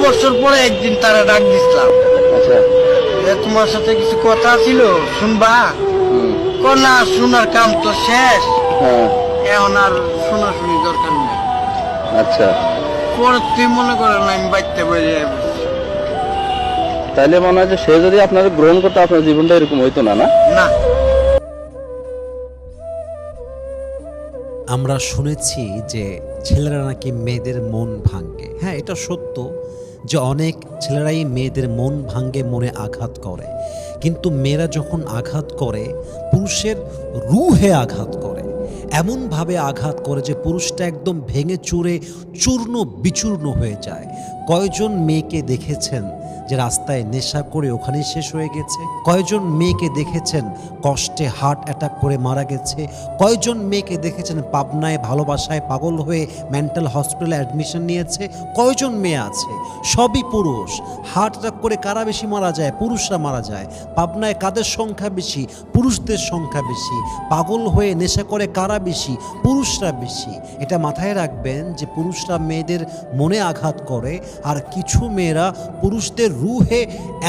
বছর পরে একদিন তারা ডাক দিছিলাম, আচ্ছা। তোমার সাথে কিছু কথা ছিল, শুনবা? না, শোনার কাম তো শেষ, হ্যাঁ। এখন আর শোনাশুনি দরকার নেই। আচ্ছা, পরে তুই মনে করেন আমি বাইতে বেরিয়ে যাবো। তাইলে মনে হয় যে সে যদি আপনাকে গ্রহণ করতো আপনার জীবনটা এরকম হইতো না, না? না, আমরা শুনেছি যে ছেলেরা নাকি মেয়েদের মন ভাঙে। হ্যাঁ, এটা সত্য যে অনেক ছেলেরাই মেয়েদের মন ভাঙে, মনে আঘাত করে। কিন্তু মেয়েরা যখন আঘাত করে, পুরুষের রুহে আঘাত করে, এমনভাবে আঘাত করে যে পুরুষটা একদম ভেঙে চুরে চূর্ণ বিচূর্ণ হয়ে যায়। কয়জন মেয়েকে দেখেছেন যে রাস্তায় নেশা করে ওখানেই শেষ হয়ে গেছে? কয়জন মেয়েকে দেখেছেন কষ্টে হার্ট অ্যাটাক করে মারা গেছে? কয়জন মেয়েকে দেখেছেন পাবনায় ভালোবাসায় পাগল হয়ে মেন্টাল হসপিটালে অ্যাডমিশন নিয়েছে? কয়জন মেয়ে আছে? সবই পুরুষ। হার্ট অ্যাটাক করে কারা বেশি মারা যায়? পুরুষরা মারা যায়। পাবনায় কাদের সংখ্যা বেশি? পুরুষদের সংখ্যা বেশি। পাগল হয়ে নেশা করে কারা বেশি? পুরুষরা বেশি। এটা মাথায় রাখবেন যে পুরুষরা মেয়েদের মনে আঘাত করে, আর কিছু মেয়েরা পুরুষদের রুহে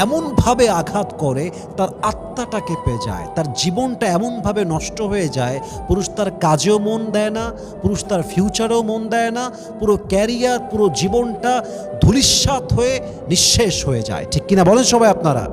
এমনভাবে আঘাত করে তার আত্মাটা কেঁপে যায়, তার জীবনটা এমনভাবে নষ্ট হয়ে যায়, পুরুষ তার কাজেও মন দেয় না, পুরুষ তার ফিউচারেও মন দেয় না, পুরো ক্যারিয়ার, পুরো জীবনটা ধূলিসাৎ হয়ে নিঃশেষ হয়ে যায়। ঠিক কিনা বলেন সবাই আপনারা?